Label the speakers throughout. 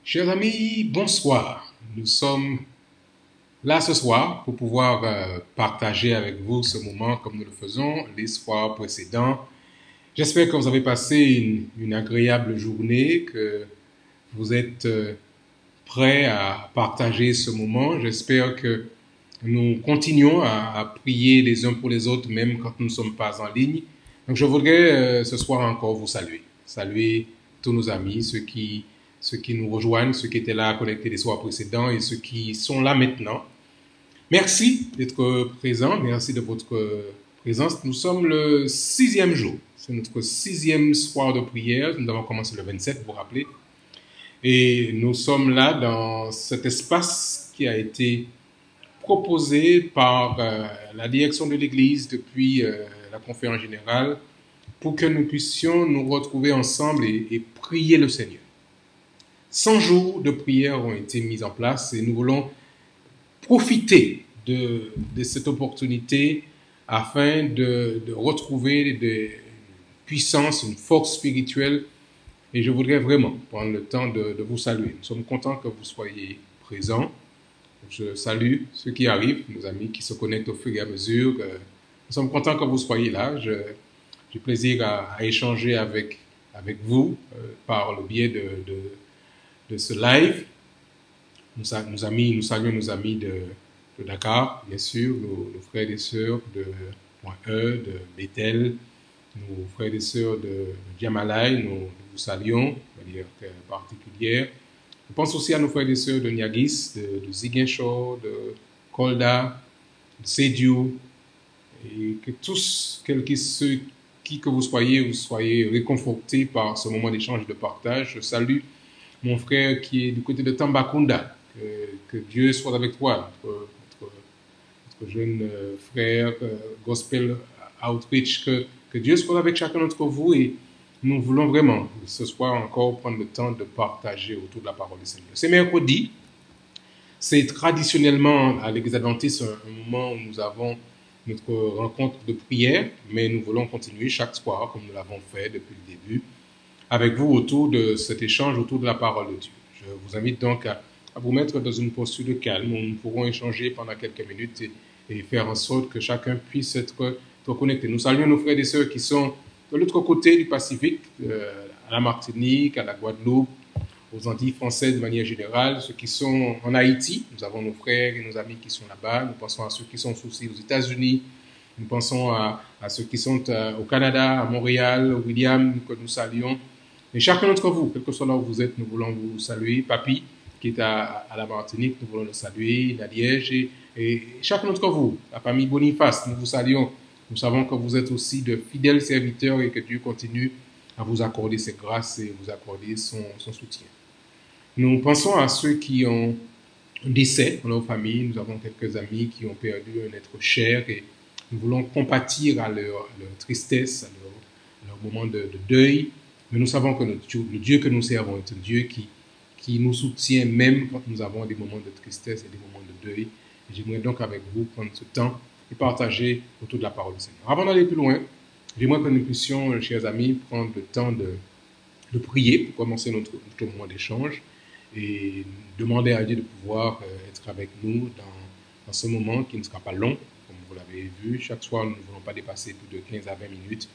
Speaker 1: Chers amis, bonsoir. Nous sommes là ce soir pour pouvoir partager avec vous ce moment comme nous le faisons les soirs précédents. J'espère que vous avez passé une agréable journée, que vous êtes prêts à partager ce moment. J'espère que nous continuons à prier les uns pour les autres, même quand nous ne sommes pas en ligne. Donc je voudrais ce soir encore vous saluer tous nos amis, ceux qui nous rejoignent, ceux qui étaient là connectés les soirs précédents et ceux qui sont là maintenant. Merci d'être présents, merci de votre présence. Nous sommes le 6e jour, c'est notre 6e soir de prière. Nous avons commencé le 27, vous vous rappelez. Et nous sommes là dans cet espace qui a été proposé par la direction de l'Église depuis la conférence générale pour que nous puissions nous retrouver ensemble et prier le Seigneur. 100 jours de prière ont été mis en place et nous voulons profiter de cette opportunité afin de retrouver une puissance, une force spirituelle. Et je voudrais vraiment prendre le temps de vous saluer. Nous sommes contents que vous soyez présents. Je salue ceux qui arrivent, nos amis qui se connectent au fur et à mesure. Nous sommes contents que vous soyez là. J'ai plaisir à échanger avec vous par le biais de ce live. Nous saluons nos amis de Dakar, bien sûr, nos frères et sœurs de Point E, de Bethel, nos frères et sœurs de Djamalai, nous vous saluons de manière particulière. Je pense aussi à nos frères et sœurs de Niagis, de Ziguinchor, de Kolda, de Sédiou, et que tous, quels que vous soyez réconfortés par ce moment d'échange et de partage. Je salue mon frère qui est du côté de Tambacounda. Que Dieu soit avec toi, notre jeune frère Gospel Outreach, que Dieu soit avec chacun d'entre vous et nous voulons vraiment ce soir encore prendre le temps de partager autour de la parole du Seigneur. C'est mercredi, c'est traditionnellement à l'Église adventiste un moment où nous avons notre rencontre de prière, mais nous voulons continuer chaque soir comme nous l'avons fait depuis le début avec vous autour de cet échange, autour de la parole de Dieu. Je vous invite donc à vous mettre dans une posture de calme où nous pourrons échanger pendant quelques minutes et faire en sorte que chacun puisse être connecté. Nous saluons nos frères et sœurs qui sont de l'autre côté du Pacifique, à la Martinique, à la Guadeloupe, aux Antilles françaises de manière générale, ceux qui sont en Haïti. Nous avons nos frères et nos amis qui sont là-bas. Nous pensons à ceux qui sont aussi aux États-Unis. Nous pensons à ceux qui sont au Canada, à Montréal, William, que nous saluons. Et chacun d'entre vous, quel que soit là où vous êtes, nous voulons vous saluer. Papi, qui est à la Martinique, nous voulons le saluer. La Liège et chacun d'entre vous, la famille Boniface, nous vous saluons. Nous savons que vous êtes aussi de fidèles serviteurs et que Dieu continue à vous accorder ses grâces et vous accorder son soutien. Nous pensons à ceux qui ont un décès dans leur famille. Nous avons quelques amis qui ont perdu un être cher et nous voulons compatir à leur tristesse, à leur moment de deuil. Mais nous savons que le Dieu que nous servons est un Dieu qui nous soutient même quand nous avons des moments de tristesse et des moments de deuil. Et j'aimerais donc avec vous prendre ce temps et partager autour de la parole du Seigneur. Avant d'aller plus loin, j'aimerais que nous puissions, chers amis, prendre le temps de prier pour commencer notre moment d'échange et demander à Dieu de pouvoir être avec nous dans ce moment qui ne sera pas long, comme vous l'avez vu. Chaque soir, nous ne voulons pas dépasser plus de 15 à 20 minutes.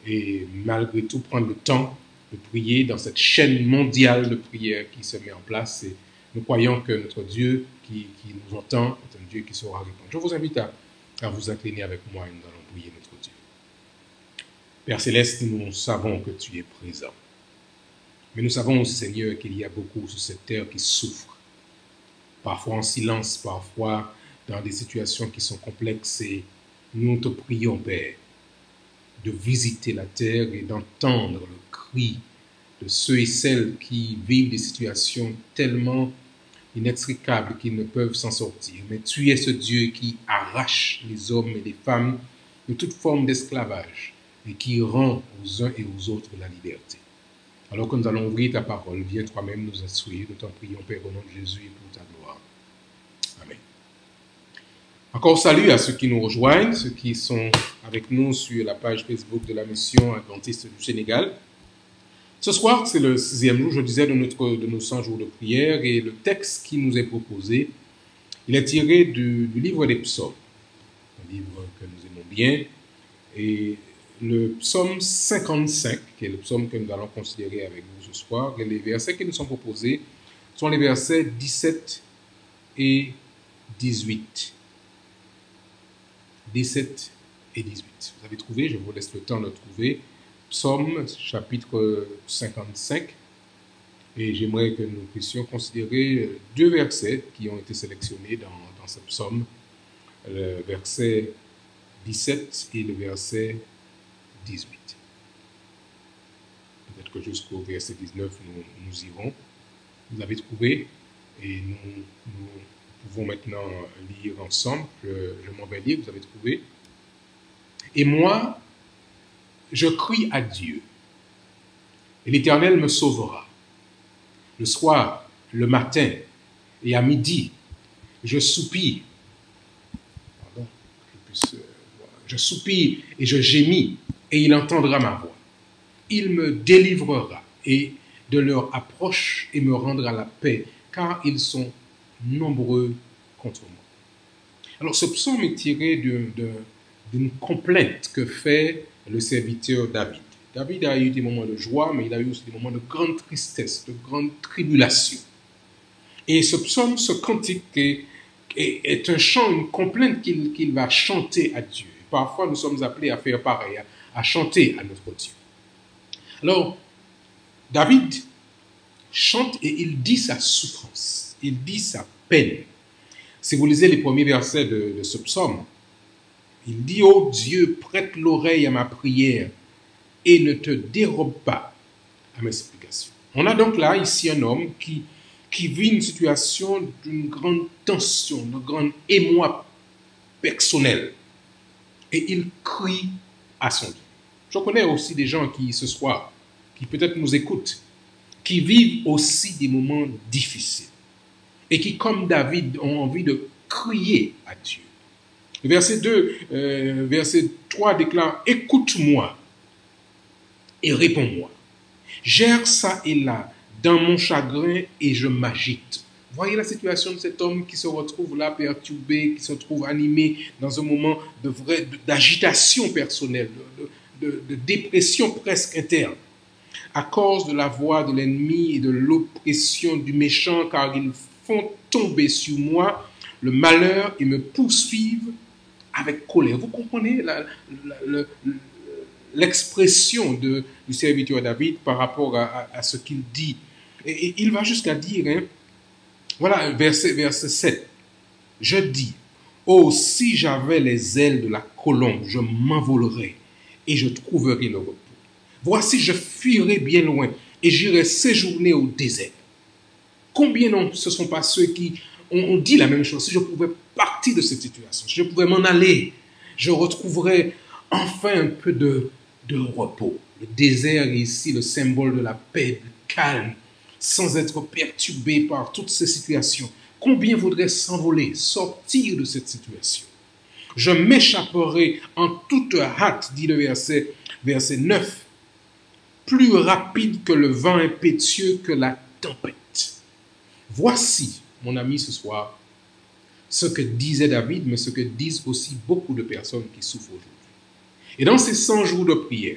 Speaker 1: Et malgré tout, prendre le temps de prier dans cette chaîne mondiale de prière qui se met en place. Et nous croyons que notre Dieu qui nous entend est un Dieu qui saura répondre. Je vous invite à vous incliner avec moi et nous allons prier notre Dieu. Père Céleste, nous savons que tu es présent. Mais nous savons aussi, Seigneur, qu'il y a beaucoup sur cette terre qui souffrent. Parfois en silence, parfois dans des situations qui sont complexes. Et nous te prions, Père, de visiter la terre et d'entendre le cri de ceux et celles qui vivent des situations tellement inextricables qu'ils ne peuvent s'en sortir. Mais tu es ce Dieu qui arrache les hommes et les femmes de toute forme d'esclavage et qui rend aux uns et aux autres la liberté. Alors que nous allons ouvrir ta parole, viens toi-même nous instruire. Nous t'en prions, Père, au nom de Jésus et pour ta gloire. Amen. Encore salut à ceux qui nous rejoignent, ceux qui sont avec nous sur la page Facebook de la mission adventiste du Sénégal. Ce soir, c'est le 6e jour, je disais, de nos 100 jours de prière, et le texte qui nous est proposé, il est tiré du livre des psaumes, un livre que nous aimons bien, et le psaume 55, qui est le psaume que nous allons considérer avec vous ce soir, et les versets qui nous sont proposés sont les versets 17 et 18. 17 et 18. Vous avez trouvé, je vous laisse le temps de trouver. Psaume chapitre 55. Et j'aimerais que nous puissions considérer deux versets qui ont été sélectionnés dans ce psaume. Le verset 17 et le verset 18. Peut-être que jusqu'au verset 19, nous irons. Vous avez trouvé et nous pouvons maintenant lire ensemble. Je m'en vais lire, vous avez trouvé. Et moi, je crie à Dieu, et l'Éternel me sauvera. Le soir, le matin et à midi, je soupire. Je soupire et je gémis, et il entendra ma voix. Il me délivrera et de leur approche et me rendra la paix, car ils sont nombreux contre moi. Alors ce psaume est tiré d'une complainte que fait le serviteur David. David a eu des moments de joie, mais il a eu aussi des moments de grande tristesse, de grande tribulation. Et ce psaume, ce cantique est un chant, une complainte qu'il va chanter à Dieu. Et parfois, nous sommes appelés à faire pareil, à chanter à notre Dieu. Alors, David chante et il dit sa souffrance, il dit sa peine. Si vous lisez les premiers versets de ce psaume, il dit « Ô Dieu, prête l'oreille à ma prière et ne te dérobe pas à mes supplications. » On a donc là, ici, un homme qui vit une situation d'une grande tension, de grand émoi personnel. Et il crie à son Dieu. Je connais aussi des gens qui, ce soir, qui peut-être nous écoutent, qui vivent aussi des moments difficiles et qui, comme David, ont envie de crier à Dieu. Le verset 3 déclare « Écoute-moi et réponds-moi. J'erre ça et là dans mon chagrin et je m'agite. » Voyez la situation de cet homme qui se retrouve là perturbé, qui se trouve animé dans un moment d'agitation personnelle, de dépression presque interne, à cause de la voix de l'ennemi et de l'oppression du méchant, car ils font tomber sur moi le malheur et me poursuivent avec colère. Vous comprenez l'expression du serviteur David par rapport à ce qu'il dit. Et il va jusqu'à dire, voilà, verset 7, je dis, « Oh, si j'avais les ailes de la colombe, je m'envolerais et je trouverais le repos. Voici, je fuirais bien loin et j'irais séjourner au désert. » Combien non, ce ne sont pas ceux qui ont dit la même chose. Si je pouvais partir de cette situation, si je pouvais m'en aller, je retrouverais enfin un peu de repos. Le désert est ici le symbole de la paix, du calme, sans être perturbé par toutes ces situations. Combien voudraient s'envoler, sortir de cette situation? Je m'échapperai en toute hâte, dit le verset 9, plus rapide que le vent impétueux, que la tempête. Voici, mon ami, ce soir, ce que disait David, mais ce que disent aussi beaucoup de personnes qui souffrent aujourd'hui. Et dans ces 100 jours de prière,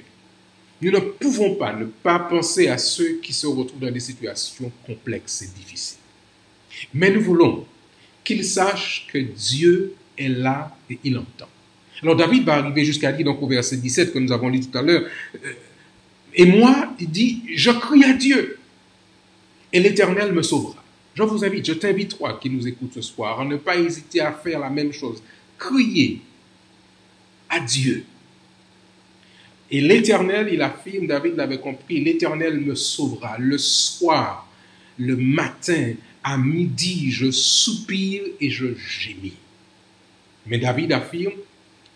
Speaker 1: nous ne pouvons pas ne pas penser à ceux qui se retrouvent dans des situations complexes et difficiles. Mais nous voulons qu'ils sachent que Dieu est là et il entend. Alors David va arriver jusqu'à dire, donc au verset 17 que nous avons lu tout à l'heure, et moi, il dit, je crie à Dieu et l'Éternel me sauvera. Je vous invite, je t'invite, toi qui nous écoutes ce soir, à ne pas hésiter à faire la même chose. Crier à Dieu. Et l'Éternel, il affirme, David l'avait compris, l'Éternel me sauvera. Le soir, le matin, à midi, je soupire et je gémis. Mais David affirme,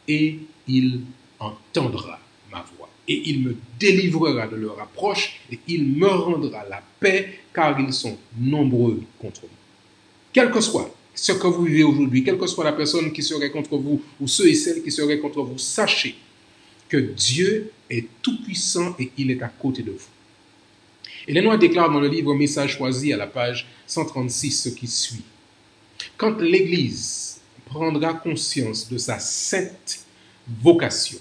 Speaker 1: et il entendra ma voix. Et il me délivrera de leur approche, et il me rendra la paix, car ils sont nombreux contre moi. Quel que soit ce que vous vivez aujourd'hui, quelle que soit la personne qui serait contre vous, ou ceux et celles qui seraient contre vous, sachez que Dieu est tout-puissant et il est à côté de vous. Et Lenoir déclare dans le livre Message choisi à la page 136 ce qui suit. Quand l'Église prendra conscience de sa sainte vocation,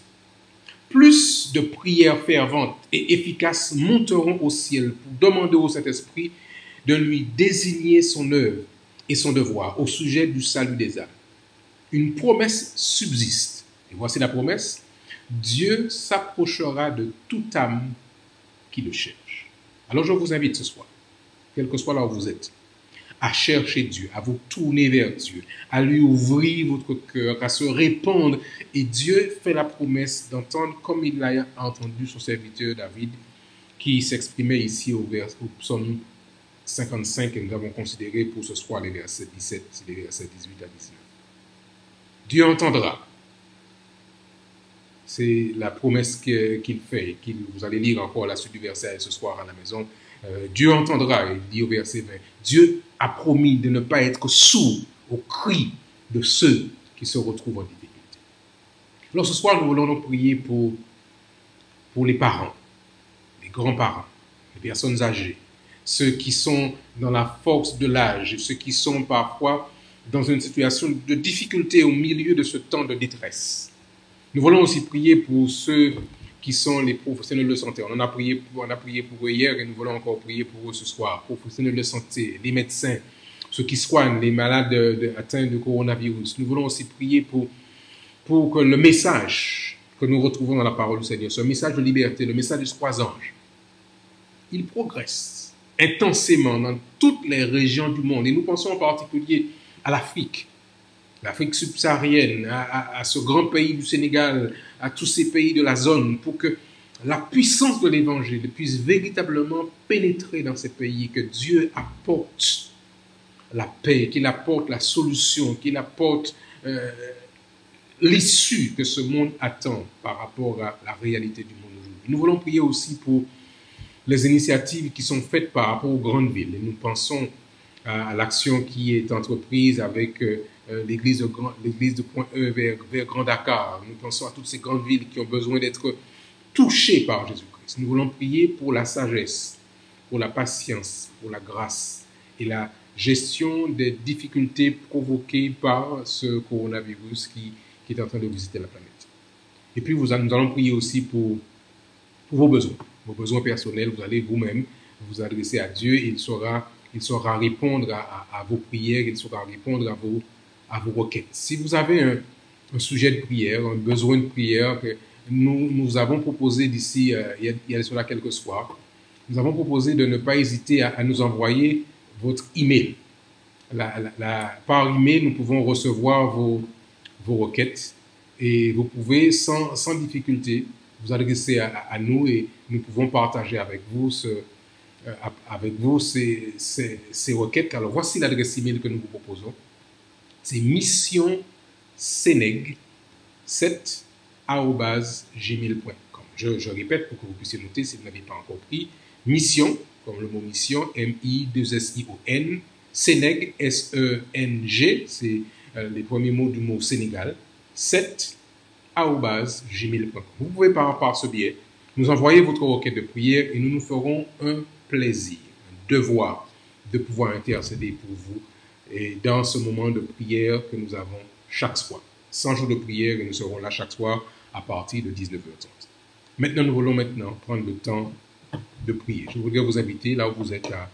Speaker 1: plus de prières ferventes et efficaces monteront au ciel pour demander au Saint-Esprit de lui désigner son œuvre et son devoir au sujet du salut des âmes. Une promesse subsiste. Et voici la promesse. Dieu s'approchera de toute âme qui le cherche. Alors je vous invite ce soir, quel que soit là où vous êtes, à chercher Dieu, à vous tourner vers Dieu, à lui ouvrir votre cœur, à se répandre. Et Dieu fait la promesse d'entendre comme il l'a entendu son serviteur David, qui s'exprimait ici au psaume 55 que nous avons considéré pour ce soir les versets 17 et les versets 18 à 19. Dieu entendra. C'est la promesse qu'il fait. Vous allez lire encore la suite du verset ce soir à la maison. Dieu entendra, il dit au verset 20. Dieu a promis de ne pas être sourd aux cris de ceux qui se retrouvent en difficulté. Alors ce soir, nous voulons donc prier pour les parents, les grands-parents, les personnes âgées, ceux qui sont dans la force de l'âge, ceux qui sont parfois dans une situation de difficulté au milieu de ce temps de détresse. Nous voulons aussi prier pour ceux qui sont les professionnels de santé. On a prié pour eux hier et nous voulons encore prier pour eux ce soir. Professionnels de santé, les médecins, ceux qui soignent les malades atteints de coronavirus. Nous voulons aussi prier pour que le message que nous retrouvons dans la parole du Seigneur, ce message de liberté, le message des 3 anges, il progresse intensément dans toutes les régions du monde. Et nous pensons en particulier à l'Afrique subsaharienne, à ce grand pays du Sénégal, à tous ces pays de la zone, pour que la puissance de l'Évangile puisse véritablement pénétrer dans ces pays, que Dieu apporte la paix, qu'il apporte la solution, qu'il apporte l'issue que ce monde attend par rapport à la réalité du monde aujourd'hui. Nous voulons prier aussi pour les initiatives qui sont faites par rapport aux grandes villes. Et nous pensons à l'action qui est entreprise avec l'église de Point-E vers Grand Dakar. Nous pensons à toutes ces grandes villes qui ont besoin d'être touchées par Jésus-Christ. Nous voulons prier pour la sagesse, pour la patience, pour la grâce et la gestion des difficultés provoquées par ce coronavirus qui est en train de visiter la planète. Et puis nous allons prier aussi pour vos besoins personnels. Vous allez vous-même vous adresser à Dieu et il saura répondre à vos prières, il saura répondre à vos requêtes. Si vous avez un sujet de prière, un besoin de prière que nous avons proposé d'ici, il y a cela quelques soirs, nous avons proposé de ne pas hésiter à nous envoyer votre email. Par email, nous pouvons recevoir vos requêtes et vous pouvez sans difficulté vous adresser à nous et nous pouvons partager avec vous ces requêtes. Alors voici l'adresse email que nous vous proposons. C'est missionseneg7@gmail.com. Je répète pour que vous puissiez noter si vous n'avez pas encore pris. Mission, comme le mot mission, M-I-2-S-I-O-N, Seneg, S-E-N-G, c'est les premiers mots du mot Sénégal, 7@gmail.com. Vous pouvez par ce biais nous envoyer votre requête de prière et nous nous ferons un plaisir, un devoir de pouvoir intercéder pour vous et dans ce moment de prière que nous avons chaque soir. 100 jours de prière et nous serons là chaque soir à partir de 19h30. Maintenant, nous voulons prendre le temps de prier. Je voudrais vous inviter, là où vous êtes, à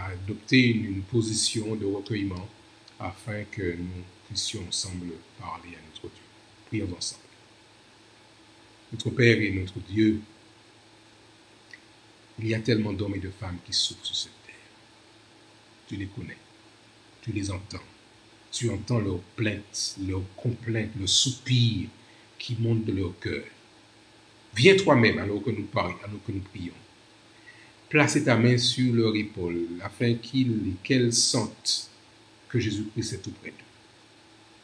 Speaker 1: adopter une position de recueillement afin que nous puissions ensemble parler à notre Dieu. Prions ensemble. Notre Père et notre Dieu, il y a tellement d'hommes et de femmes qui souffrent sur cette terre. Tu les connais, tu les entends. Tu entends leurs plaintes, leurs complaintes, le soupir qui monte de leur cœur. Viens toi-même alors que nous parlons, alors que nous prions. Place ta main sur leur épaule afin qu'elles sentent que Jésus-Christ est auprès d'eux.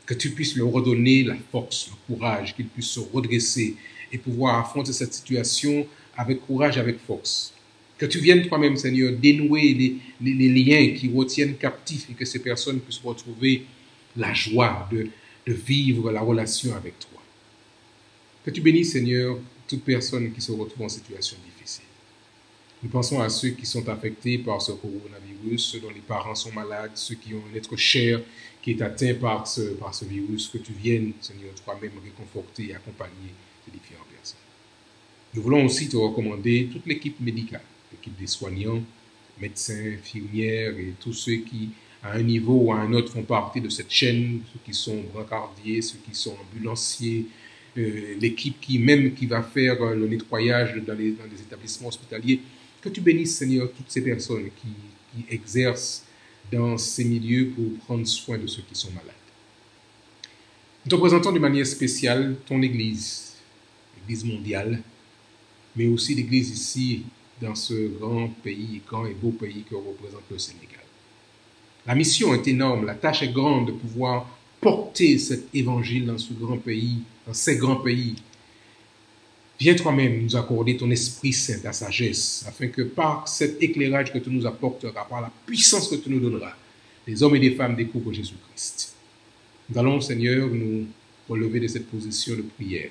Speaker 1: Que tu puisses leur redonner la force, le courage, qu'ils puissent se redresser et pouvoir affronter cette situation avec courage, avec force. Que tu viennes toi-même, Seigneur, dénouer les liens qui retiennent captifs et que ces personnes puissent retrouver la joie de vivre la relation avec toi. Que tu bénisses, Seigneur, toute personne qui se retrouve en situation difficile. Nous pensons à ceux qui sont affectés par ce coronavirus, ceux dont les parents sont malades, ceux qui ont un être cher qui est atteint par ce virus, que tu viennes, Seigneur, toi-même réconforter et accompagner ces différentes personnes. Nous voulons aussi te recommander toute l'équipe médicale, l'équipe des soignants, médecins, infirmières et tous ceux qui, à un niveau ou à un autre, font partie de cette chaîne, ceux qui sont brancardiers, ceux qui sont ambulanciers, l'équipe qui va faire le nettoyage dans les établissements hospitaliers. Que tu bénisses, Seigneur, toutes ces personnes qui exercent dans ces milieux pour prendre soin de ceux qui sont malades. Nous te présentons de manière spéciale ton Église, l'Église mondiale, mais aussi l'Église ici, dans ce grand pays, grand et beau pays que représente le Sénégal. La mission est énorme, la tâche est grande de pouvoir porter cet évangile dans ce grand pays, dans ces grands pays. Viens toi-même nous accorder ton Esprit Saint, ta sagesse, afin que par cet éclairage que tu nous apporteras, par la puissance que tu nous donneras, les hommes et les femmes découvrent Jésus-Christ. Nous allons, Seigneur, nous relever de cette position de prière.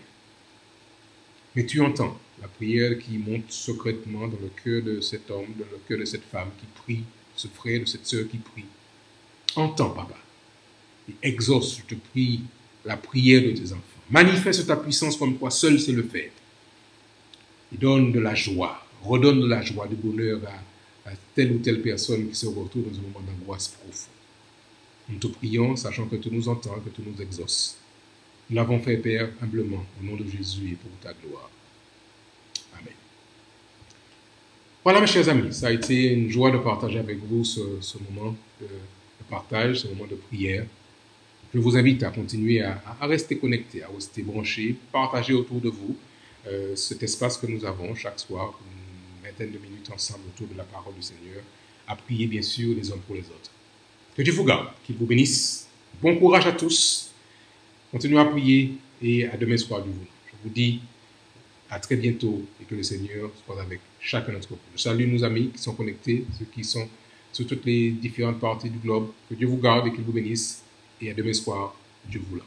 Speaker 1: Mais tu entends la prière qui monte secrètement dans le cœur de cet homme, dans le cœur de cette femme qui prie, ce frère, de cette sœur qui prie. Entends, Papa, et exauce, je te prie, la prière de tes enfants. Manifeste ta puissance comme toi seul sais le faire. Et donne de la joie, redonne de la joie, du bonheur à telle ou telle personne qui se retrouve dans un moment d'angoisse profonde. Nous te prions, sachant que tu nous entends, que tu nous exauces. Nous l'avons fait, Père, humblement, au nom de Jésus et pour ta gloire. Amen. Voilà, mes chers amis, ça a été une joie de partager avec vous ce moment de partage, ce moment de prière. Je vous invite à continuer à rester connectés, à rester branchés, partager autour de vous cet espace que nous avons chaque soir, une vingtaine de minutes ensemble autour de la parole du Seigneur, à prier bien sûr les uns pour les autres. Que Dieu vous garde, qu'il vous bénisse. Bon courage à tous. Continuez à prier et à demain soir du vous. Je vous dis à très bientôt et que le Seigneur soit avec chacun d'entre vous. Je salue nos amis qui sont connectés, ceux qui sont sur toutes les différentes parties du globe. Que Dieu vous garde et qu'il vous bénisse. Et à demain soir, Dieu vous là.